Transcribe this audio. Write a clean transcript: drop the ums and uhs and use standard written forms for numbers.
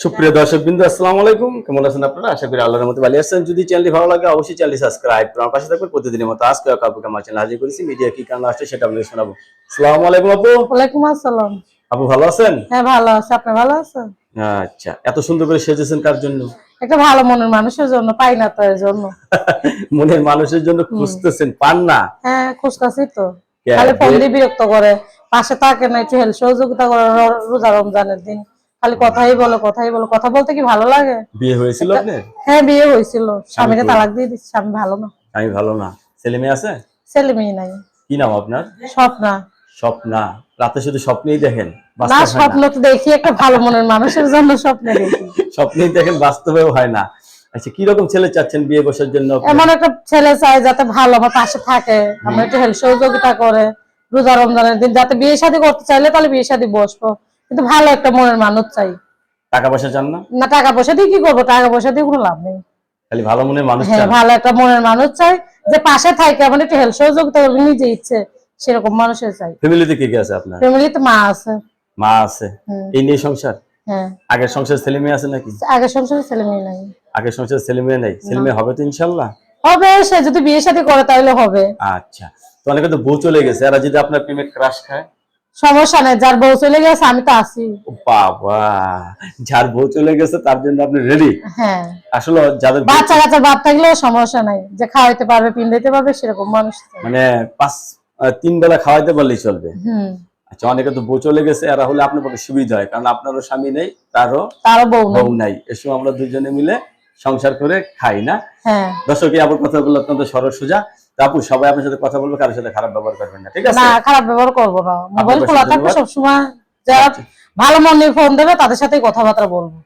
সুপ্রিয় দর্শকবৃন্দ, আসসালামু আলাইকুম। কেমন আছেন আপনারা? আশা করি আল্লাহর রহমতে ভালো আছেন। যদি চ্যানেলটি ভালো লাগে অবশ্যই চ্যানেলটি সাবস্ক্রাইব করে আমার পাশে থাকবেন। প্রতিদিনের মতো আজকে কাউকে আমার চ্যানেল হাজির করেছি। মিডিয়া কি কারণে আসছে সেটা আপনাদের শোনাবো। আসসালামু আলাইকুম আপু। ওয়ালাইকুম আসসালাম। আপু ভালো আছেন? হ্যাঁ ভালো আছি, আপনি ভালো আছেন? আচ্ছা, এত সুন্দর করে সেজেছেন কার জন্য? একটা ভালো মনের মানুষের জন্য, পাই না তো এর জন্য। মনের মানুষের জন্য খুঁজতেছেন, পান না? হ্যাঁ খুঁজতাছি তো, খালি ফোন দিয়ে বিরক্ত করে, পাশে থাকে না, একটু হেল্প সহযোগিতা করে। রোজা রমজানের দিন খালি কথাই বলো কথাই বলো। কথা বলতে কি ভালো লাগে? বিয়ে হয়েছিল আপনার? হ্যাঁ বিয়ে হয়েছিল, স্বামীকে তালাক দিয়ে দিচ্ছি। স্বামী ভালো না। আমি ভালো না। ছেলে মেয়ে আছে? ছেলে মেয়ে নাই। কি নাম আপনার? স্বপ্না। স্বপ্না। রাতে শুধু স্বপ্নেই দেখেন? না, স্বপ্ন তো দেখি একটা ভালো মনের মানুষের জন্য স্বপ্নে দেখি। স্বপ্নেই দেখেন, বাস্তবেও হয় না। আচ্ছা, কি রকম ছেলে চাচ্ছেন বিয়ে বসার জন্য? এমন একটা ছেলে চাই যাতে ভালো আমার পাশে থাকে, আমরা একটু হেল্প সহযোগিতা করে। রোজা রমজানের দিন যাতে বিয়ে শাদী করতে চাইলে তাহলে বিয়ে শাদী বসবো, কিন্তু ভালো একটা মনের মানুষ চাই। টাকা পয়সা চান না? না, টাকা পয়সা দিয়ে কি করবো? টাকা পয়সা দিয়ে কোনো লাভ নেই। খালি ভালো মনের মানুষ হ্যাঁ, চান? ভালো একটা মনের মানুষ চাই, যে পাশে থাকে, আমার একটু হেল্প সহযোগিতা করবে, নিজে ইচ্ছে সেরকম মানুষের চাই। ফ্যামিলিতে কে কে আছে আপনার? ফ্যামিলিতে মা আছে। মা আছে? এই নিয়ে সংসার? হ্যাঁ। আগের সংসার ছেলে মেয়ে আছে নাকি? আগের সংসারে ছেলে মেয়ে নাই। আগের সংসার ছেলে মেয়ে নেই? ছেলে মেয়ে হবে তো ইনশাল্লাহ? হবে, সে যদি বিয়ে শাদী করে তাহলে হবে। আচ্ছা, তো অনেকে তো বউ চলে গেছে, এরা যদি আপনার প্রেমে ক্রাশ খায়? সমস্যা নেই, যার বউ চলে গেছে আমি তো আছি। ও বাবা, যার বউ চলে গেছে তার জন্য আপনি রেডি? হ্যাঁ। আসলে যাদের বাচ্চা কাচ্চা বাপ থাকলেও সমস্যা নাই, যে খাওয়াইতে পারবে পিন্দাইতে পারবে সেরকম মানুষ চাই। মানে তিন বেলা খাওয়াইতে পারলেই চলবে? হুম। আচ্ছা, অনেকে তো বউ চলে গেছে, এরা হলে আপনার পক্ষে সুবিধা হয়, কারণ আপনারও স্বামী নেই, তারও বউ নাই। এসব আমরা দুজনে মিলে সংসার করে খাই না? হ্যাঁ। দর্শক, আপনার কথাগুলো অত্যন্ত সরল সোজা। আপু, সবাই আপনার সাথে কথা বলবে, কারোর সাথে খারাপ ব্যবহার করবেন না, ঠিক আছে? না, খারাপ ব্যবহার করবো না। মোবাইল খোলা থাকবে সবসময়, যারা ভালো মন নিয়ে ফোন দেবে তাদের সাথেই কথাবার্তা বলবো।